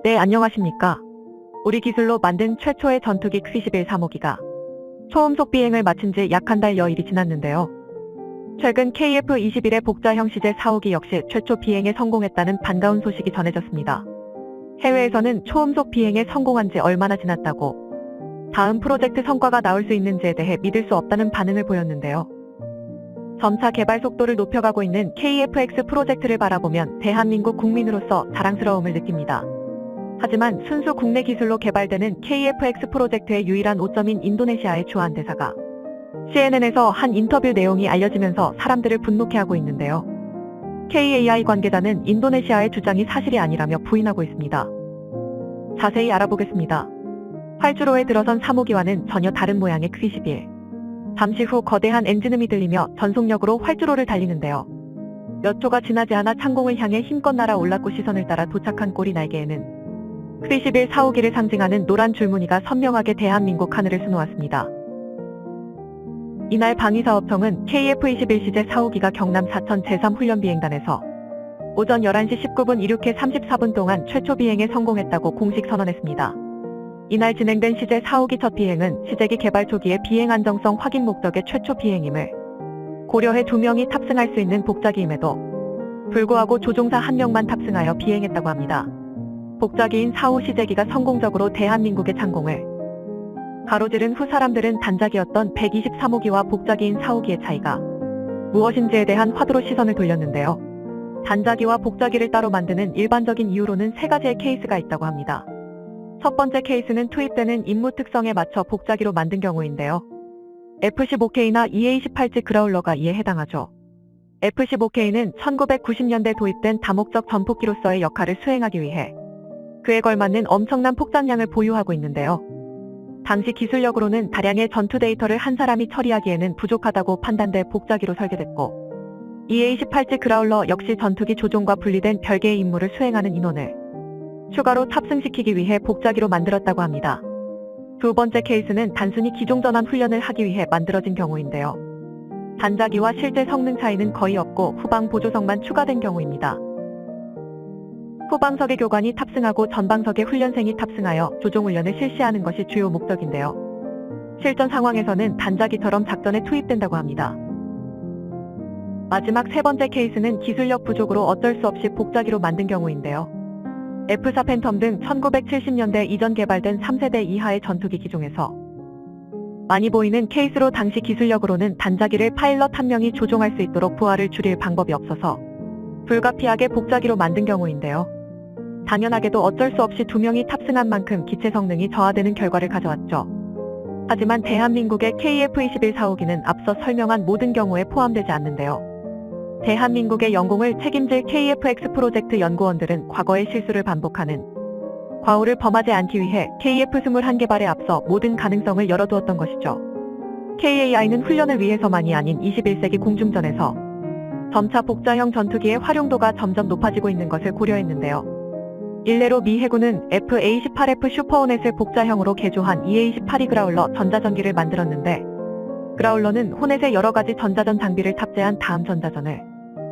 네, 안녕하십니까. 우리 기술로 만든 최초의 전투기 Q-21 3호기가 초음속 비행을 마친 지 약 한 달 여일이 지났는데요. 최근 KF-21의 복자형 CJ 4호기 역시 최초 비행에 성공했다는 반가운 소식이 전해졌습니다. 해외에서는 초음속 비행에 성공한 지 얼마나 지났다고 다음 프로젝트 성과가 나올 수 있는지에 대해 믿을 수 없다는 반응을 보였는데요. 점차 개발 속도를 높여가고 있는 KF-X 프로젝트를 바라보면 대한민국 국민으로서 자랑스러움을 느낍니다. 하지만 순수 국내 기술로 개발되는 KF-X 프로젝트의 유일한 오점인 인도네시아의 주한 대사가 CNN에서 한 인터뷰 내용이 알려지면서 사람들을 분노케 하고 있는데요. KAI 관계자는 인도네시아의 주장이 사실이 아니라며 부인하고 있습니다. 자세히 알아보겠습니다. 활주로에 들어선 3호기와는 전혀 다른 모양의 Q-21. 잠시 후 거대한 엔진음이 들리며 전속력으로 활주로를 달리는데요. 몇 초가 지나지 않아 창공을 향해 힘껏 날아올랐고 시선을 따라 도착한 꼬리 날개에는 Q-21 4호기를 상징하는 노란 줄무늬가 선명하게 대한민국 하늘을 수놓았습니다. 이날 방위사업청은 KF-21 CJ 4호기가 경남 사천 제3훈련비행단에서 오전 11시 19분 이륙해 34분 동안 최초 비행에 성공했다고 공식 선언했습니다. 이날 진행된 CJ 4호기 첫 비행은 시제기 개발 초기의 비행 안정성 확인 목적의 최초 비행임을 고려해 2명이 탑승할 수 있는 복자기임에도 불구하고 조종사 1명만 탑승하여 비행했다고 합니다. 복자기인 4호 시제기가 성공적으로 대한민국의 창공을 가로지른 후 사람들은 단자기였던 123호기와 복자기인 4호기의 차이가 무엇인지에 대한 화두로 시선을 돌렸는데요. 단자기와 복자기를 따로 만드는 일반적인 이유로는 세 가지의 케이스가 있다고 합니다. 첫 번째 케이스는 투입되는 임무 특성에 맞춰 복자기로 만든 경우인데요. F-15K나 EA-18G 그라울러가 이에 해당하죠. F-15K는 1990년대 도입된 다목적 전폭기로서의 역할을 수행하기 위해 그에 걸맞는 엄청난 폭탄량을 보유하고 있는데요. 당시 기술력으로는 다량의 전투 데이터를 한 사람이 처리하기에는 부족하다고 판단돼 복자기로 설계됐고, EA-18G 그라울러 역시 전투기 조종과 분리된 별개의 임무를 수행하는 인원을 추가로 탑승시키기 위해 복자기로 만들었다고 합니다. 두 번째 케이스는 단순히 기종전환 훈련을 하기 위해 만들어진 경우인데요. 단자기와 실제 성능 차이는 거의 없고 후방 보조석만 추가된 경우입니다. 후방석의 교관이 탑승하고 전방석의 훈련생이 탑승하여 조종훈련을 실시하는 것이 주요 목적인데요. 실전 상황에서는 단자기처럼 작전에 투입된다고 합니다. 마지막 세 번째 케이스는 기술력 부족으로 어쩔 수 없이 복자기로 만든 경우인데요. F-4 팬텀 등 1970년대 이전 개발된 3세대 이하의 전투기 기종에서 많이 보이는 케이스로 당시 기술력으로는 단자기를 파일럿 한 명이 조종할 수 있도록 부하를 줄일 방법이 없어서 불가피하게 복자기로 만든 경우인데요. 당연하게도 어쩔 수 없이 2명이 탑승한 만큼 기체 성능이 저하되는 결과를 가져왔죠. 하지만 대한민국의 KF-21 4호기는 앞서 설명한 모든 경우에 포함되지 않는데요. 대한민국의 영공을 책임질 KF-X 프로젝트 연구원들은 과거의 실수를 반복하는 과오를 범하지 않기 위해 KF-21 개발에 앞서 모든 가능성을 열어두었던 것이죠. KAI는 훈련을 위해서만이 아닌 21세기 공중전에서 점차 복자형 전투기의 활용도가 점점 높아지고 있는 것을 고려했는데요. 일례로 미 해군은 F-A-18F 슈퍼호넷을 복자형으로 개조한 EA-18E 그라울러 전자전기를 만들었는데, 그라울러는 호넷에 여러가지 전자전 장비를 탑재한 다음 전자전을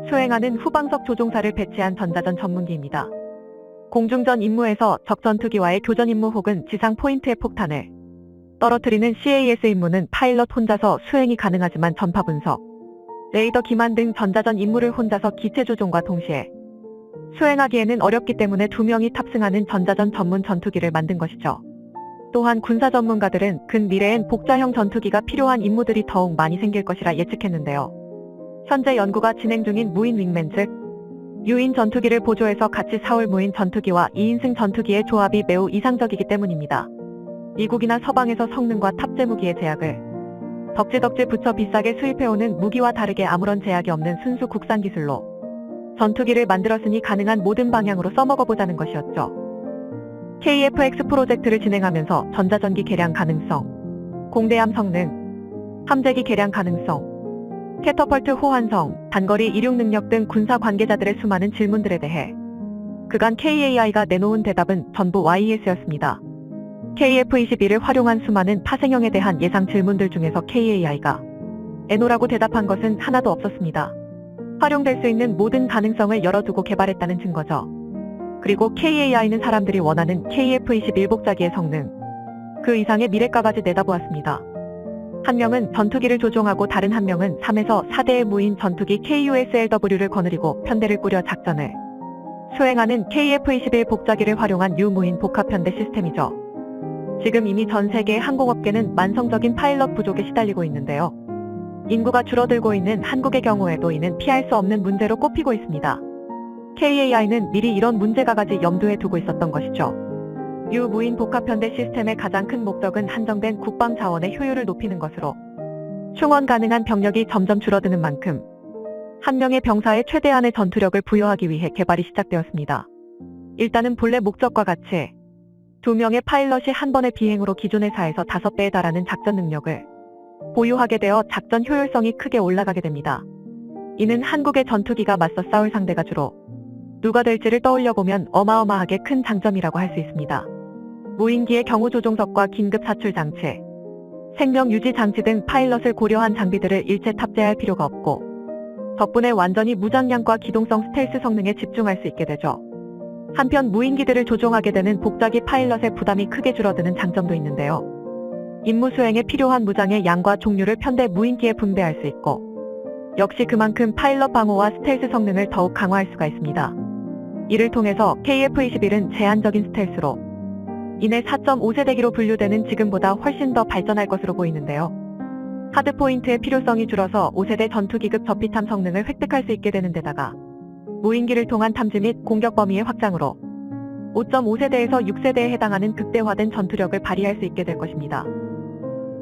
수행하는 후방석 조종사를 배치한 전자전 전문기입니다. 공중전 임무에서 적 전투기와의 교전 임무 혹은 지상 포인트의 폭탄을 떨어뜨리는 CAS 임무는 파일럿 혼자서 수행이 가능하지만 전파 분석, 레이더 기만 등 전자전 임무를 혼자서 기체 조종과 동시에 수행하기에는 어렵기 때문에 2명이 탑승하는 전자전 전문 전투기를 만든 것이죠. 또한 군사 전문가들은 근미래엔 복자형 전투기가 필요한 임무들이 더욱 많이 생길 것이라 예측했는데요. 현재 연구가 진행 중인 무인 윙맨 즉 유인 전투기를 보조해서 같이 사올 무인 전투기와 2인승 전투기의 조합이 매우 이상적이기 때문입니다. 미국이나 서방에서 성능과 탑재 무기의 제약을 덕지덕지 붙여 비싸게 수입해오는 무기와 다르게 아무런 제약이 없는 순수 국산 기술로 전투기를 만들었으니 가능한 모든 방향으로 써먹어보자는 것이었죠. KF-X 프로젝트를 진행하면서 전자전기 개량 가능성, 공대함 성능, 함재기 개량 가능성, 캐터펄트 호환성, 단거리 이륙 능력 등 군사 관계자들의 수많은 질문들에 대해 그간 KAI가 내놓은 대답은 전부 YES였습니다. KF-21을 활용한 수많은 파생형에 대한 예상 질문들 중에서 KAI가 NO라고 대답한 것은 하나도 없었습니다. 활용될 수 있는 모든 가능성을 열어두고 개발했다는 증거죠. 그리고 KAI는 사람들이 원하는 KF-21 복자기의 성능, 그 이상의 미래까지 내다보았습니다. 한 명은 전투기를 조종하고 다른 한 명은 3에서 4대의 무인 전투기 KUSLW를 거느리고 편대를 꾸려 작전을 수행하는 KF-21 복자기를 활용한 유무인 복합편대 시스템이죠. 지금 이미 전 세계의 항공업계는 만성적인 파일럿 부족에 시달리고 있는데요. 인구가 줄어들고 있는 한국의 경우에도 이는 피할 수 없는 문제로 꼽히고 있습니다. KAI는 미리 이런 문제가까지 염두에 두고 있었던 것이죠. 유무인 복합편대 시스템의 가장 큰 목적은 한정된 국방 자원의 효율을 높이는 것으로 충원 가능한 병력이 점점 줄어드는 만큼 한 명의 병사의 최대한의 전투력을 부여하기 위해 개발이 시작되었습니다. 일단은 본래 목적과 같이 2명의 파일럿이 한 번의 비행으로 기존의 4에서 5배에 달하는 작전 능력을 보유하게 되어 작전 효율성이 크게 올라가게 됩니다. 이는 한국의 전투기가 맞서 싸울 상대가 주로 누가 될지를 떠올려보면 어마어마하게 큰 장점이라고 할 수 있습니다. 무인기의 경우 조종석과 긴급 사출 장치, 생명 유지 장치 등 파일럿을 고려한 장비들을 일체 탑재할 필요가 없고 덕분에 완전히 무장량과 기동성 스텔스 성능에 집중할 수 있게 되죠. 한편 무인기들을 조종하게 되는 복자기 파일럿의 부담이 크게 줄어드는 장점도 있는데요. 임무 수행에 필요한 무장의 양과 종류를 편대 무인기에 분배할 수 있고 역시 그만큼 파일럿 방어와 스텔스 성능을 더욱 강화할 수가 있습니다. 이를 통해서 KF-21은 제한적인 스텔스로 이내 4.5세대기로 분류되는 지금보다 훨씬 더 발전할 것으로 보이는데요. 하드포인트의 필요성이 줄어서 5세대 전투기급 저피탐 성능을 획득할 수 있게 되는 데다가 무인기를 통한 탐지 및 공격 범위의 확장으로 5.5세대에서 6세대에 해당하는 극대화된 전투력을 발휘할 수 있게 될 것입니다.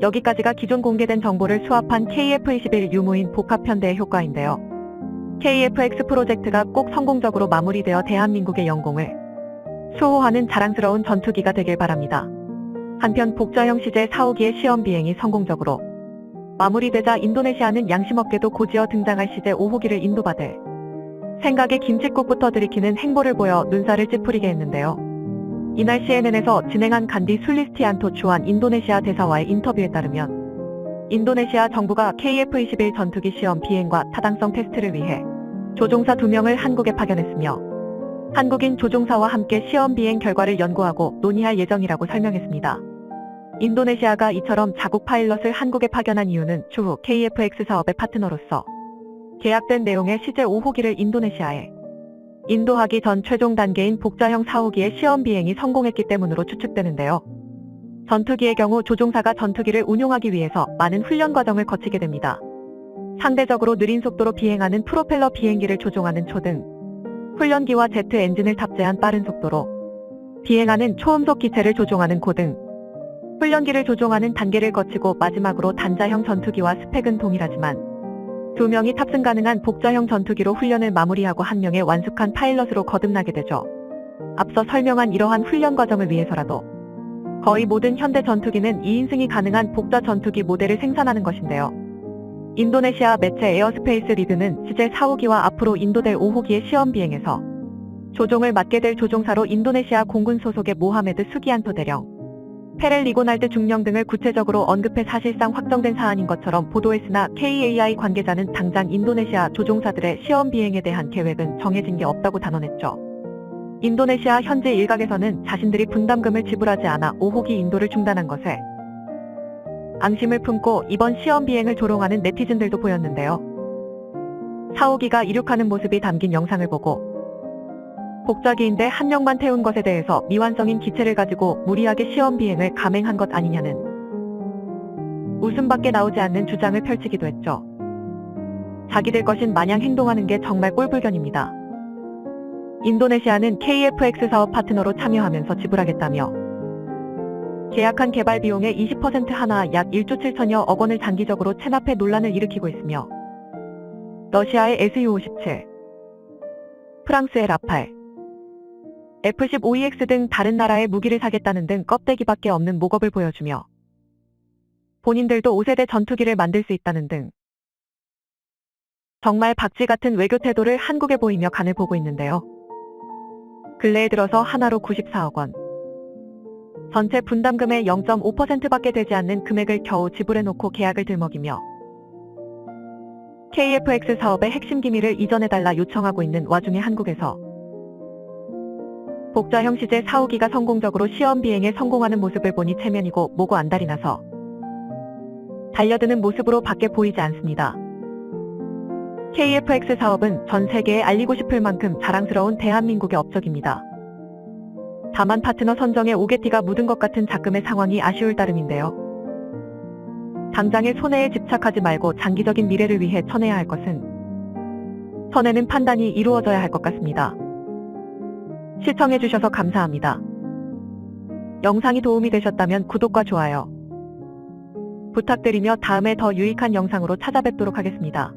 여기까지가 기존 공개된 정보를 수합한 KF-21 유무인 복합편대의 효과인데요. KF-X 프로젝트가 꼭 성공적으로 마무리되어 대한민국의 영공을 수호하는 자랑스러운 전투기가 되길 바랍니다. 한편 복자형 CJ-4호기의 시험 비행이 성공적으로 마무리되자 인도네시아는 양심없게도 고지어 등장할 CJ-5호기를 인도받을 생각에 김칫국부터 들이키는 행보를 보여 눈살을 찌푸리게 했는데요. 이날 CNN에서 진행한 간디 술리스티안토 주한 인도네시아 대사와의 인터뷰에 따르면 인도네시아 정부가 KF-21 전투기 시험 비행과 타당성 테스트를 위해 조종사 2명을 한국에 파견했으며 한국인 조종사와 함께 시험 비행 결과를 연구하고 논의할 예정이라고 설명했습니다. 인도네시아가 이처럼 자국 파일럿을 한국에 파견한 이유는 추후 KF-X 사업의 파트너로서 계약된 내용의 CJ-5호기를 인도네시아에 인도하기 전 최종 단계인 복자형 4호기의 시험 비행이 성공했기 때문으로 추측되는데요. 전투기의 경우 조종사가 전투기를 운용하기 위해서 많은 훈련 과정을 거치게 됩니다. 상대적으로 느린 속도로 비행하는 프로펠러 비행기를 조종하는 초등 훈련기와 제트 엔진을 탑재한 빠른 속도로 비행하는 초음속 기체를 조종하는 고등 훈련기를 조종하는 단계를 거치고 마지막으로 단자형 전투기와 스펙은 동일하지만 2명이 탑승 가능한 복자형 전투기로 훈련을 마무리하고 1명의 완숙한 파일럿으로 거듭나게 되죠. 앞서 설명한 이러한 훈련 과정을 위해서라도 거의 모든 현대 전투기는 2인승이 가능한 복자 전투기 모델을 생산하는 것인데요. 인도네시아 매체 에어스페이스 리드는 CJ-4호기와 앞으로 인도될 5호기의 시험 비행에서 조종을 맡게 될 조종사로 인도네시아 공군 소속의 모하메드 수기안토 대령, 페렐 리고날드 중령 등을 구체적으로 언급해 사실상 확정된 사안인 것처럼 보도했으나 KAI 관계자는 당장 인도네시아 조종사들의 시험 비행에 대한 계획은 정해진 게 없다고 단언했죠. 인도네시아 현지 일각에서는 자신들이 분담금을 지불하지 않아 5호기 인도를 중단한 것에 앙심을 품고 이번 시험 비행을 조롱하는 네티즌들도 보였는데요. 4호기가 이륙하는 모습이 담긴 영상을 보고 복자기인데 한 명만 태운 것에 대해서 미완성인 기체를 가지고 무리하게 시험 비행을 감행한 것 아니냐는 웃음밖에 나오지 않는 주장을 펼치기도 했죠. 자기들 것인 마냥 행동하는 게 정말 꼴불견입니다. 인도네시아는 KF-X 사업 파트너로 참여하면서 지불하겠다며 계약한 개발 비용의 20% 하나 약 1조 7천여억 원을 장기적으로 체납해 논란을 일으키고 있으며 러시아의 SU-57, 프랑스의 라팔, F-15EX 등 다른 나라의 무기를 사겠다는 등 껍데기밖에 없는 목업을 보여주며 본인들도 5세대 전투기를 만들 수 있다는 등 정말 박쥐 같은 외교 태도를 한국에 보이며 간을 보고 있는데요. 근래에 들어서 하나로 94억 원, 전체 분담금의 0.5%밖에 되지 않는 금액을 겨우 지불해놓고 계약을 들먹이며 KF-X 사업의 핵심 기밀을 이전해달라 요청하고 있는 와중에 한국에서 복좌형 시제 4호기가 성공적으로 시험 비행에 성공하는 모습을 보니 체면이고 뭐고 안달이 나서 달려드는 모습으로 밖에 보이지 않습니다. KF-X 사업은 전 세계에 알리고 싶을 만큼 자랑스러운 대한민국의 업적입니다. 다만 파트너 선정에 오게티가 묻은 것 같은 작금의 상황이 아쉬울 따름인데요. 당장의 손해에 집착하지 말고 장기적인 미래를 위해 쳐내야 할 것은 쳐내는 판단이 이루어져야 할 것 같습니다. 시청해주셔서 감사합니다. 영상이 도움이 되셨다면 구독과 좋아요 부탁드리며 다음에 더 유익한 영상으로 찾아뵙도록 하겠습니다.